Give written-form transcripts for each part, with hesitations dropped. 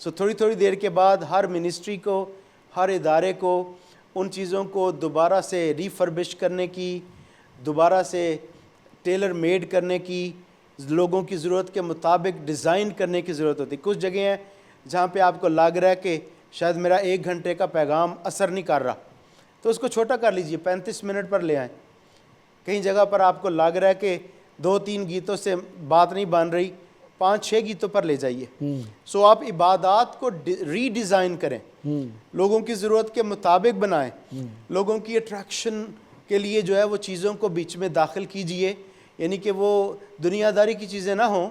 سو تھوڑی تھوڑی دیر کے بعد ہر منسٹری کو, ہر ادارے کو ان چیزوں کو دوبارہ سے ریفربش کرنے کی, دوبارہ سے ٹیلر میڈ کرنے کی, لوگوں کی ضرورت کے مطابق ڈیزائن کرنے کی ضرورت ہوتی ہے. کچھ جگہیں ہیں جہاں پہ آپ کو لگ رہا ہے کہ شاید میرا 1 گھنٹے کا پیغام اثر نہیں کر رہا, تو اس کو چھوٹا کر لیجئے, 35 منٹ پر لے آئیں. کہیں جگہ پر آپ کو لگ رہا ہے کہ 2-3 گیتوں سے بات نہیں بن رہی, 5-6 گیتوں پر لے جائیے. سو آپ عبادات کو ری ڈیزائن کریں, لوگوں کی ضرورت کے مطابق بنائیں, لوگوں کی اٹریکشن کے لیے جو ہے وہ چیزوں کو بیچ میں داخل کیجئے, یعنی کہ وہ دنیا داری کی چیزیں نہ ہوں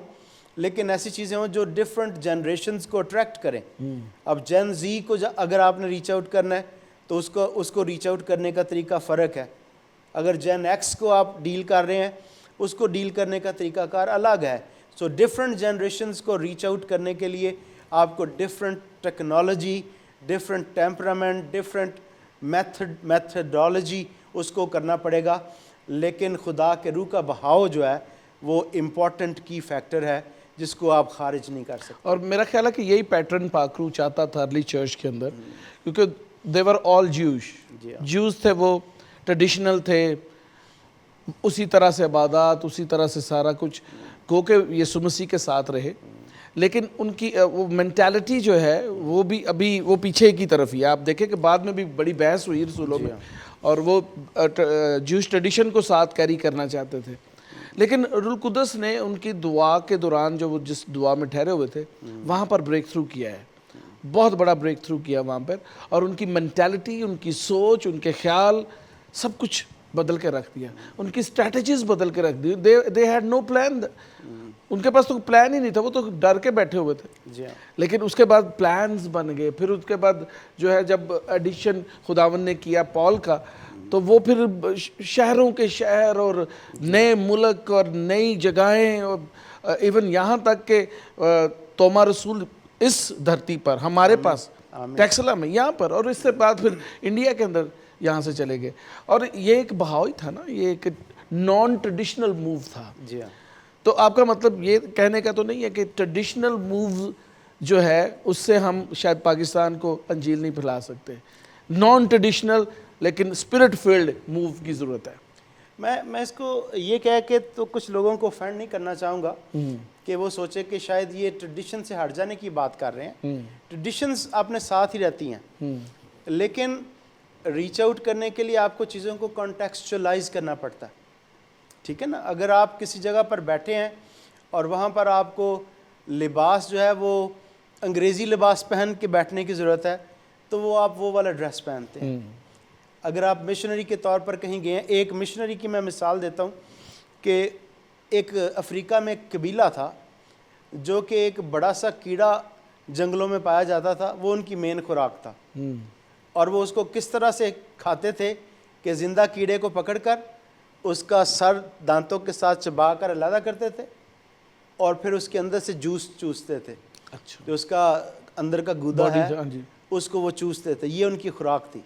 لیکن ایسی چیزیں ہوں جو ڈفرینٹ جنریشنز کو اٹریکٹ کریں. اب جین زی کو اگر آپ نے ریچ آؤٹ کرنا ہے تو اس کو ریچ آؤٹ کرنے کا طریقہ فرق ہے. اگر جین ایکس کو آپ ڈیل کر رہے ہیں اس کو ڈیل کرنے کا طریقہ کار الگ ہے. سو ڈفرینٹ جنریشنز کو ریچ آؤٹ کرنے کے لیے آپ کو different technology, different temperament, different methodology اس کو کرنا پڑے گا. لیکن خدا کے روح کا بہاؤ جو ہے وہ امپورٹنٹ کی فیکٹر ہے جس کو آپ خارج نہیں کر سکتے. اور میرا خیال ہے کہ یہی پیٹرن پاکرو چاہتا تھا ارلی چرچ کے اندر, کیونکہ they were all Jewish. جوز تھے, وہ ٹریڈیشنل تھے, اسی طرح سے عبادات, اسی طرح سے سارا کچھ, گو کہ یسوع مسیح کے ساتھ رہے. لیکن ان کی وہ مینٹالٹی جو ہے وہ بھی ابھی وہ پیچھے کی طرف ہی ہے. آپ دیکھیں کہ بعد میں بھی بڑی بحث ہوئی رسولوں میں, اور وہ جوش ٹریڈیشن کو ساتھ کیری کرنا چاہتے تھے. لیکن روح القدس نے ان کی دعا کے دوران جو وہ جس دعا میں ٹھہرے ہوئے تھے وہاں پر بریک تھرو کیا ہے, بہت بڑا بریک تھرو کیا وہاں پر, اور ان کی مینٹالٹی, ان کی سوچ, ان کے خیال سب کچھ بدل کے رکھ دیا, ان کی اسٹریٹجیز بدل کے رکھ دی. دے ہیڈ نو پلان, ان کے پاس تو پلان ہی نہیں تھا, وہ تو ڈر کے بیٹھے ہوئے تھے. لیکن اس کے بعد پلانز بن گئے. پھر اس کے بعد جو ہے جب ایڈیشن خداوند نے کیا پال کا, تو وہ پھر شہروں کے شہر اور نئے ملک اور نئی جگہیں, اور ایون یہاں تک کہ توما رسول اس دھرتی پر ہمارے پاس ٹیکسلا میں یہاں پر, اور اس سے بعد پھر انڈیا کے اندر یہاں سے چلے گئے. اور یہ ایک بہاؤ ہی تھا نا, یہ ایک نان ٹریڈیشنل موو تھا. تو آپ کا مطلب یہ کہنے کا تو نہیں ہے کہ ٹریڈیشنل موو جو ہے اس سے ہم شاید پاکستان کو انجیل نہیں پھیلا سکتے. نان ٹریڈیشنل لیکن اسپرٹ فیلڈ موو کی ضرورت ہے. میں اس کو یہ کہہ کے تو کچھ لوگوں کو فینڈ نہیں کرنا چاہوں گا کہ وہ سوچے کہ شاید یہ ٹریڈیشن سے ہٹ جانے کی بات کر رہے ہیں. ٹریڈیشنز اپنے ساتھ ہی رہتی ہیں, لیکن ریچ آؤٹ کرنے کے لیے آپ کو چیزوں کو کانٹیکسچولائز کرنا پڑتا ہے. ٹھیک ہے نا, اگر آپ کسی جگہ پر بیٹھے ہیں اور وہاں پر آپ کو لباس جو ہے وہ انگریزی لباس پہن کے بیٹھنے کی ضرورت ہے تو وہ آپ وہ والا ڈریس پہنتے ہیں. اگر آپ مشنری کے طور پر کہیں گئے ہیں, ایک مشنری کی میں مثال دیتا ہوں کہ ایک افریقہ میں ایک قبیلہ تھا جو کہ ایک بڑا سا کیڑا جنگلوں میں پایا جاتا تھا, وہ ان کی مین خوراک تھا. اور وہ اس کو کس طرح سے کھاتے تھے کہ زندہ کیڑے کو پکڑ کر اس کا سر دانتوں کے ساتھ چبا کر علیحدہ کرتے تھے اور پھر اس کے اندر سے جوس چوستے تھے. جو اس کا اندر کا گودا ہے اس کو وہ چوستے تھے. یہ ان کی خوراک تھی.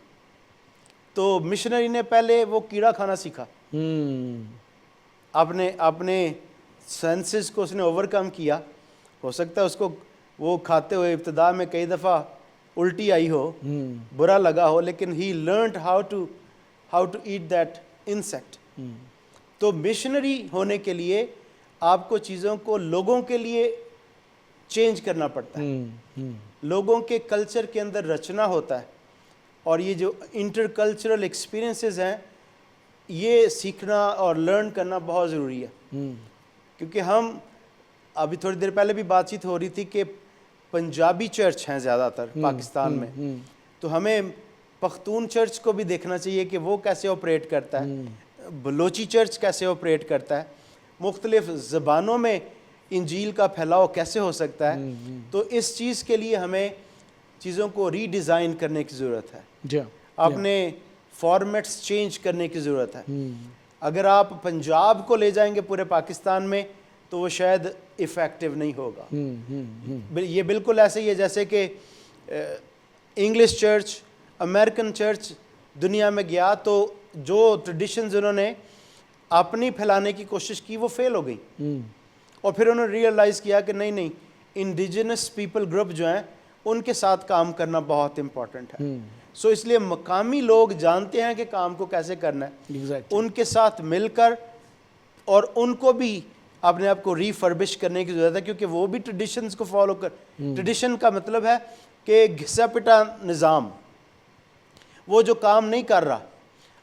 تو مشنری نے پہلے وہ کیڑا کھانا سیکھا, اپنے سینسز کو اس نے اوورکم کیا. ہو سکتا ہے اس کو وہ کھاتے ہوئے ابتدا میں کئی دفعہ الٹی آئی ہو, برا لگا ہو, لیکن he learned how to eat that insect. تو مشنری ہونے کے لیے آپ کو چیزوں کو لوگوں کے لیے چینج کرنا پڑتا ہے, لوگوں کے کلچر کے اندر رچنا ہوتا ہے. اور یہ جو انٹر کلچرل ایکسپیرینسز ہیں یہ سیکھنا اور لرن کرنا بہت ضروری ہے. کیونکہ ہم ابھی تھوڑی دیر پہلے بھی بات چیت ہو رہی تھی کہ پنجابی چرچ ہیں زیادہ تر پاکستان میں, تو ہمیں پختون چرچ کو بھی دیکھنا چاہیے کہ وہ کیسے آپریٹ کرتا ہے, بلوچی چرچ کیسے آپریٹ کرتا ہے, مختلف زبانوں میں انجیل کا پھیلاؤ کیسے ہو سکتا ہے. تو اس چیز کے لیے ہمیں چیزوں کو ری ڈیزائن کرنے کی ضرورت ہے, اپنے فارمیٹس چینج کرنے کی ضرورت ہے. اگر آپ پنجاب کو لے جائیں گے پورے پاکستان میں تو وہ شاید افیکٹو نہیں ہوگا. یہ بالکل ایسے ہی ہے جیسے کہ انگلش چرچ, امریکن چرچ دنیا میں گیا تو جو ٹریڈیشنز انہوں نے اپنی پھیلانے کی کوشش کی وہ فیل ہو گئی, اور پھر انہوں نے ریئلائز کیا کہ نہیں انڈیجنس پیپل گروپ جو ہیں ان کے ساتھ کام کرنا بہت امپورٹنٹ ہے. سو اس لیے مقامی لوگ جانتے ہیں کہ کام کو کیسے کرنا ہے, ان کے ساتھ مل کر, اور ان کو بھی اپنے آپ کو ریفربش کرنے کی ضرورت ہے, کیونکہ وہ بھی ٹریڈیشنز کو فالو کر. ٹریڈیشن کا مطلب ہے کہ گھسا پٹا نظام, وہ جو کام نہیں کر رہا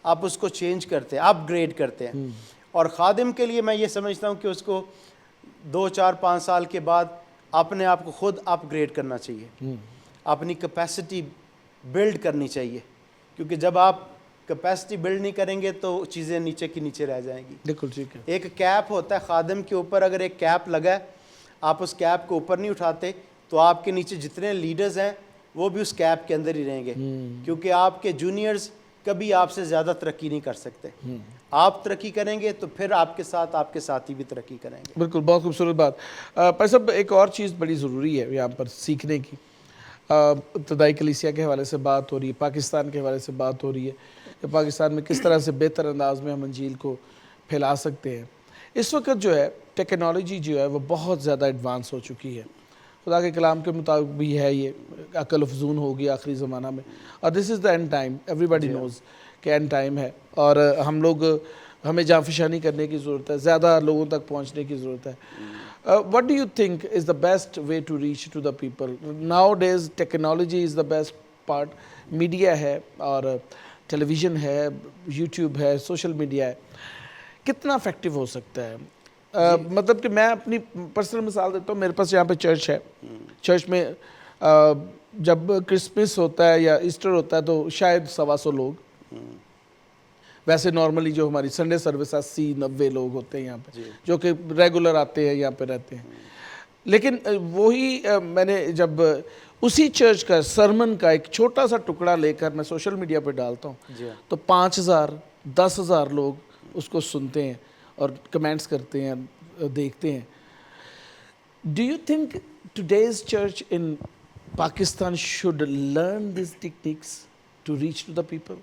آپ اس کو چینج کرتے ہیں, اپ گریڈ کرتے ہیں. اور خادم کے لیے میں یہ سمجھتا ہوں کہ اس کو 2 4 5 سال کے بعد اپنے آپ کو خود اپ گریڈ کرنا چاہیے, اپنی کیپیسٹی بلڈ کرنی چاہیے, کیونکہ جب آپ کیپیسٹی بلڈ نہیں کریں گے تو چیزیں نیچے کی نیچے رہ جائیں گی. بالکل ٹھیک ہے. ایک کیپ ہوتا ہے خادم کے اوپر, اگر ایک کیپ لگا ہے آپ اس کیپ کو اوپر نہیں اٹھاتے تو آپ کے نیچے جتنے لیڈرز ہیں وہ بھی اس کیپ کے اندر ہی رہیں گے, کیونکہ آپ کے جونیئرز کبھی آپ سے زیادہ ترقی نہیں کر سکتے. آپ ترقی کریں گے تو پھر آپ کے ساتھی بھی ترقی کریں گے. بالکل, بہت خوبصورت بات. بھائی صاحب ایک اور چیز بڑی ضروری ہے یہاں پر سیکھنے کی. ابتدائی کلیسیا کے حوالے سے بات ہو رہی ہے, پاکستان کے حوالے سے بات ہو رہی ہے کہ پاکستان میں کس طرح سے بہتر انداز میں ہم انجیل کو پھیلا سکتے ہیں. اس وقت جو ہے ٹیکنالوجی جو ہے وہ بہت زیادہ ایڈوانس ہو چکی ہے. خدا کے کلام کے مطابق بھی ہے, یہ عقل افزون ہوگی آخری زمانہ میں, اور this is the end time. Everybody knows کہ اینڈ ٹائم ہے, اور ہمیں جانفشانی کرنے کی ضرورت ہے, زیادہ لوگوں تک پہنچنے کی ضرورت ہے. What do you think is the best way to reach to the people? Nowadays technology is the best part. Media ہے اور ٹیلی ویژن ہے, یوٹیوب ہے, سوشل میڈیا ہے, کتنا افیکٹو ہو سکتا ہے؟ مطلب کہ میں اپنی پرسنل مثال دیتا ہوں. میرے پاس یہاں پہ چرچ ہے, چرچ میں جب کرسمس ہوتا ہے یا ایسٹر ہوتا ہے تو شاید 125 لوگ, ویسے نارملی جو ہماری سنڈے سروس 80-90 لوگ ہوتے ہیں یہاں پہ جو کہ ریگولر آتے ہیں یہاں پہ رہتے ہیں. لیکن وہی میں نے جب اسی چرچ کا سرمن کا ایک چھوٹا سا ٹکڑا لے کر میں سوشل میڈیا پہ ڈالتا ہوں تو 5000-10,000 لوگ اس کو سنتے ہیں اور کمنٹس کرتے ہیں, دیکھتے ہیں. Do you think today's church in Pakistan should learn these techniques to reach to the people?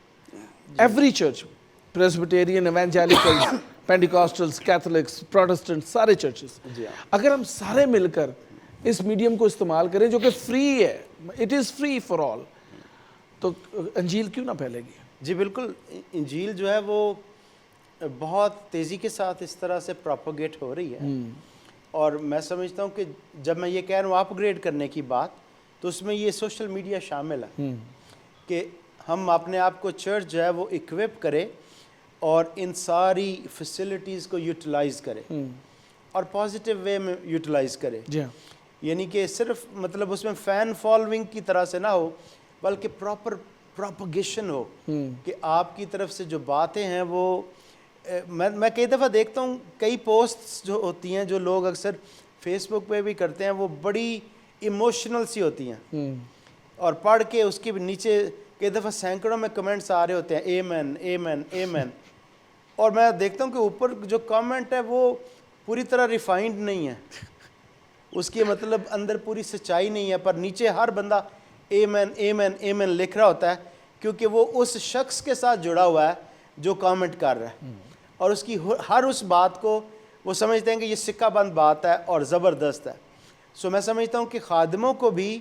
Every church, Presbyterian, Evangelicals, Pentecostals, Catholics, Protestants, سارے چرچز, اگر ہم سارے مل کر اس میڈیم کو استعمال کریں جو کہ فری ہے, it is free for all, تو انجیل کیوں نہ پھیلے گی؟ جی بالکل, انجیل جو ہے وہ بہت تیزی کے ساتھ اس طرح سے پروپیگیٹ ہو رہی ہے. اور میں سمجھتا ہوں کہ جب میں یہ کہہ رہا ہوں اپ گریڈ کرنے کی بات, تو اس میں یہ سوشل میڈیا شامل ہے کہ ہم اپنے آپ کو چرچ جو ہے وہ اکوپ کرے اور ان ساری فیسلٹیز کو یوٹیلائز کرے اور پازیٹیو وے میں یوٹیلائز کرے. یعنی کہ صرف مطلب اس میں فین فالوئنگ کی طرح سے نہ ہو, بلکہ پراپر پروپیگیشن ہو, کہ آپ کی طرف سے جو باتیں ہیں وہ میں کئی دفعہ دیکھتا ہوں کئی پوسٹس جو ہوتی ہیں جو لوگ اکثر فیس بک پہ بھی کرتے ہیں, وہ بڑی ایموشنل سی ہوتی ہیں, اور پڑھ کے اس کے نیچے کئی دفعہ سینکڑوں میں کمنٹس آ رہے ہوتے ہیں ایمن ایمن ایمن, اور میں دیکھتا ہوں کہ اوپر جو کامنٹ ہے وہ پوری طرح ریفائنڈ نہیں ہے, اس کے مطلب اندر پوری سچائی نہیں ہے, پر نیچے ہر بندہ ایمن ایمن ایمن لکھ رہا ہوتا ہے, کیونکہ وہ اس شخص کے ساتھ جڑا ہوا ہے جو کامنٹ کر رہا ہے, اور اس کی ہر اس بات کو وہ سمجھتے ہیں کہ یہ سکہ بند بات ہے اور زبردست ہے. سو میں سمجھتا ہوں کہ خادموں کو بھی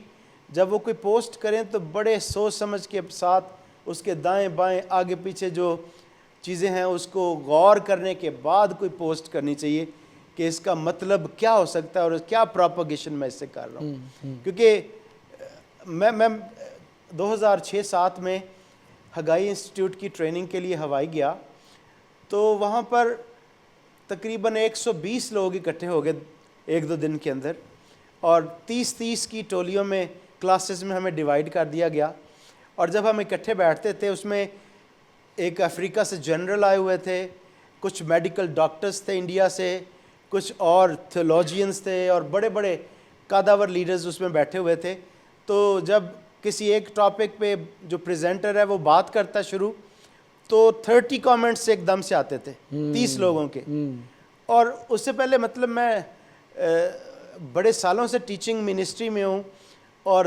جب وہ کوئی پوسٹ کریں تو بڑے سوچ سمجھ کے ساتھ اس کے دائیں بائیں آگے پیچھے جو چیزیں ہیں اس کو غور کرنے کے بعد کوئی پوسٹ کرنی چاہیے کہ اس کا مطلب کیا ہو سکتا ہے اور کیا پروپیگیشن میں اس سے کر رہا ہوں. کیونکہ میں 2006-07 میں ہگائی انسٹیٹیوٹ کی ٹریننگ کے لیے ہوائی گیا, تو وہاں پر تقریباً 120 لوگ اکٹھے ہو گئے 1-2 دن کے اندر, اور 30 کی ٹولیوں میں کلاسز میں ہمیں ڈیوائیڈ کر دیا گیا. اور جب ہم اکٹھے بیٹھتے تھے اس میں ایک افریقہ سے جنرل آئے ہوئے تھے, کچھ میڈیکل ڈاکٹرز تھے انڈیا سے, کچھ اور تھیولوجینز تھے, اور بڑے بڑے قاداور لیڈرز اس میں بیٹھے ہوئے تھے. تو جب کسی ایک ٹاپک پہ جو پریزنٹر ہے وہ بات کرتا شروع, تو 30 کامنٹس ایک دم سے آتے تھے 30 لوگوں کے. اور اس سے پہلے مطلب میں بڑے سالوں سے ٹیچنگ منسٹری میں ہوں, اور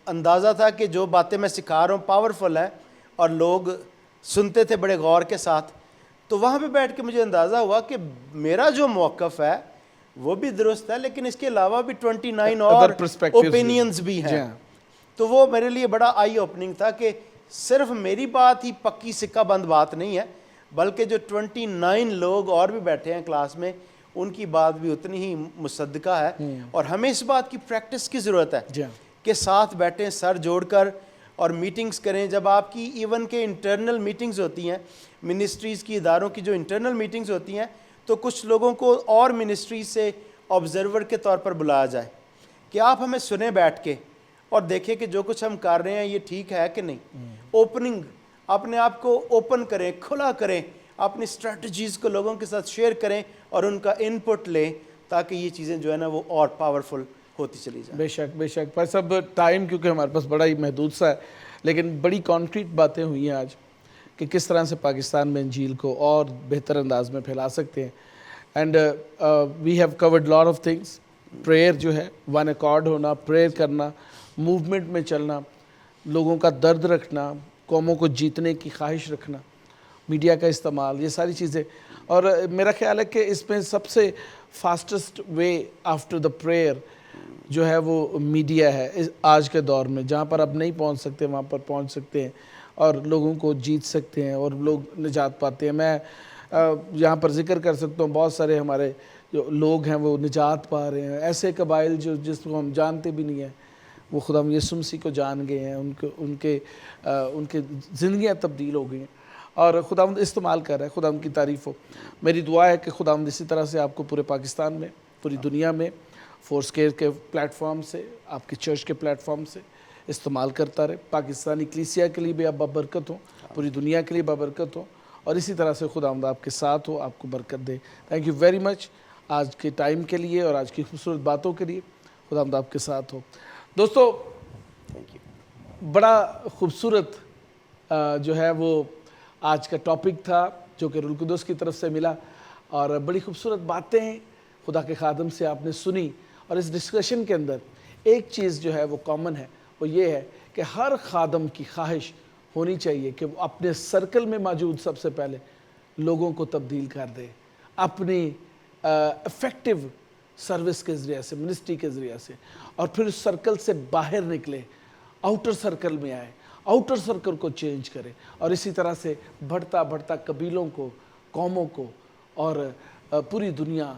اندازہ تھا کہ جو باتیں میں سکھا رہا ہوں پاورفل ہیں, اور لوگ سنتے تھے بڑے غور کے ساتھ. تو وہاں پہ بیٹھ کے مجھے اندازہ ہوا کہ میرا جو موقف ہے وہ بھی درست ہے, لیکن اس کے علاوہ بھی 29 اور اوپینینز بھی ہیں, تو وہ میرے لیے بڑا آئی اوپننگ تھا کہ صرف میری بات ہی پکی سکہ بند بات نہیں ہے، بلکہ جو 29 لوگ اور بھی بیٹھے ہیں کلاس میں ان کی بات بھی اتنی ہی مصدقہ ہے، اور ہمیں اس بات کی پریکٹس کی ضرورت ہے جی ہاں، کہ ساتھ بیٹھیں، سر جوڑ کر اور میٹنگز کریں. جب آپ کی ایون کے انٹرنل میٹنگز ہوتی ہیں، منسٹریز کی اداروں کی جو انٹرنل میٹنگز ہوتی ہیں، تو کچھ لوگوں کو اور منسٹریز سے آبزرور کے طور پر بلایا جائے کہ آپ ہمیں سنیں بیٹھ کے اور دیکھیں کہ جو کچھ ہم کر رہے ہیں یہ ٹھیک ہے کہ نہیں. اوپننگ، اپنے آپ کو اوپن کریں، کھلا کریں، اپنی اسٹریٹجیز کو لوگوں کے ساتھ شیئر کریں اور ان کا انپٹ لیں تاکہ یہ چیزیں جو ہے نا وہ اور پاورفل ہوتی چلی جائیں. بے شک بے شک. پر سب ٹائم کیونکہ ہمارے پاس بڑا ہی محدود سا ہے، لیکن بڑی کانکریٹ باتیں ہوئی ہیں آج کہ کس طرح سے پاکستان میں انجیل کو اور بہتر انداز میں پھیلا سکتے ہیں. And we have covered lot of things. Prayer جو ہے، ون اکارڈ ہونا، پریئر کرنا، موومنٹ میں چلنا، لوگوں کا درد رکھنا، قوموں کو جیتنے کی خواہش رکھنا، میڈیا کا استعمال، یہ ساری چیزیں. اور میرا خیال ہے کہ اس میں سب سے fastest way after the prayer جو ہے وہ میڈیا ہے آج کے دور میں، جہاں پر اب نہیں پہنچ سکتے وہاں پر پہنچ سکتے ہیں اور لوگوں کو جیت سکتے ہیں اور لوگ نجات پاتے ہیں. میں یہاں پر ذکر کر سکتا ہوں بہت سارے ہمارے جو لوگ ہیں وہ نجات پا رہے ہیں. ایسے قبائل جس کو ہم جانتے بھی نہیں ہیں وہ خدا یسوع مسیح کو جان گئے ہیں، ان کے زندگیاں تبدیل ہو گئی ہیں اور خداوند استعمال کر رہا ہے. خداوند کی تعریف ہو. میری دعا ہے کہ خداوند اسی طرح سے آپ کو پورے پاکستان میں، پوری دنیا میں، فورس کیئر کے پلیٹ فارم سے، آپ کی چرچ کے پلیٹ فارم سے استعمال کرتا رہے. پاکستانی کلیسیا کے لیے بھی آپ بابرکت ہوں، پوری دنیا کے لیے بابرکت ہوں، اور اسی طرح سے خداوند آپ کے ساتھ ہو، آپ کو برکت دے. تھینک یو ویری مچ آج کے ٹائم کے لیے اور آج کی خوبصورت باتوں کے لیے. خداوند آپ کے ساتھ ہو. دوستو، بڑا خوبصورت جو ہے وہ آج کا ٹاپک تھا جو کہ روح القدس کی طرف سے ملا، اور بڑی خوبصورت باتیں خدا کے خادم سے آپ نے سنی. اور اس ڈسکشن کے اندر ایک چیز جو ہے وہ کامن ہے، وہ یہ ہے کہ ہر خادم کی خواہش ہونی چاہیے کہ وہ اپنے سرکل میں موجود سب سے پہلے لوگوں کو تبدیل کر دے، اپنی افیکٹو سروس کے ذریعے سے، منسٹری کے ذریعے سے، اور پھر اس سرکل سے باہر نکلے، آؤٹر سرکل میں آئے، آؤٹر سرکل کو چینج کرے، اور اسی طرح سے بڑھتا بڑھتا قبیلوں کو، قوموں کو اور پوری دنیا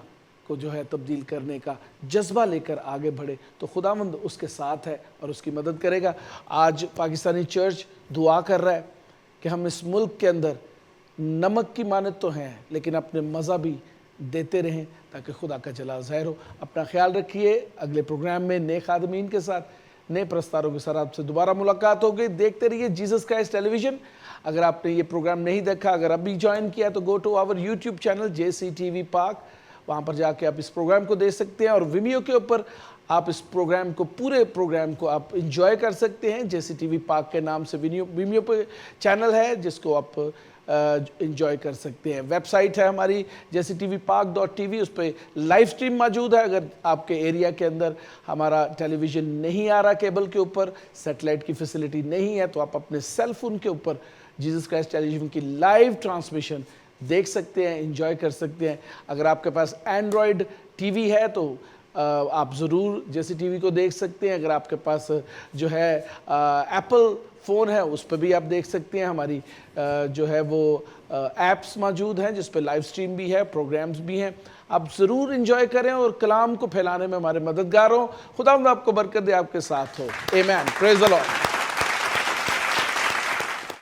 کو جو ہے تبدیل کرنے کا جذبہ لے کر آگے بڑھے. تو خداوند اس کے ساتھ ہے اور اس کی مدد کرے گا. آج پاکستانی چرچ دعا کر رہا ہے کہ ہم اس ملک کے اندر نمک کی مانند تو ہیں لیکن اپنے مزہ بھی دیتے رہیں تاکہ خدا کا جلال ظاہر ہو. اپنا خیال رکھیے. اگلے پروگرام میں نئے خادمین کے ساتھ، نئے پرستاروں کے ساتھ آپ سے دوبارہ ملاقات ہوگی. دیکھتے رہیے جیزس کرائسٹ ٹیلی ویژن. اگر آپ نے یہ پروگرام نہیں دیکھا، اگر ابھی جوائن کیا تو go to our YouTube channel JCTV Pak. وہاں پر جا کے آپ اس پروگرام کو دیکھ سکتے ہیں، اور ویمیو کے اوپر آپ اس پروگرام کو، پورے پروگرام کو آپ انجوائے کر سکتے ہیں. JCTV پاک کے نام سے ویمیو پہ چینل ہے جس کو آپ انجوائے کر سکتے ہیں. ویب سائٹ ہے ہماری JCTVPAK.tv، اس پہ لائیو سٹریم موجود ہے. اگر آپ کے ایریا کے اندر ہمارا ٹیلی ویژن نہیں آ رہا کیبل کے اوپر، سیٹلائٹ کی فیسلٹی نہیں ہے، تو آپ اپنے سیل فون کے اوپر جیزس کرائسٹ ٹیلی ویژن کی لائیو ٹرانسمیشن دیکھ سکتے ہیں، انجوائے کر سکتے ہیں. اگر آپ کے پاس اینڈرائڈ ٹی وی ہے تو آپ ضرور JCTV کو دیکھ سکتے ہیں. اگر آپ کے پاس جو ہے ایپل فون ہے اس پہ بھی آپ دیکھ سکتے ہیں. ہماری جو ہے وہ ایپس موجود ہیں جس پہ لائیو سٹریم بھی ہے، پروگرامز بھی ہیں. آپ ضرور انجوائے کریں اور کلام کو پھیلانے میں ہمارے مددگار ہوں. خداوند آپ کو برکت دے، آپ کے ساتھ ہو. آمین. پریز دی لارڈ.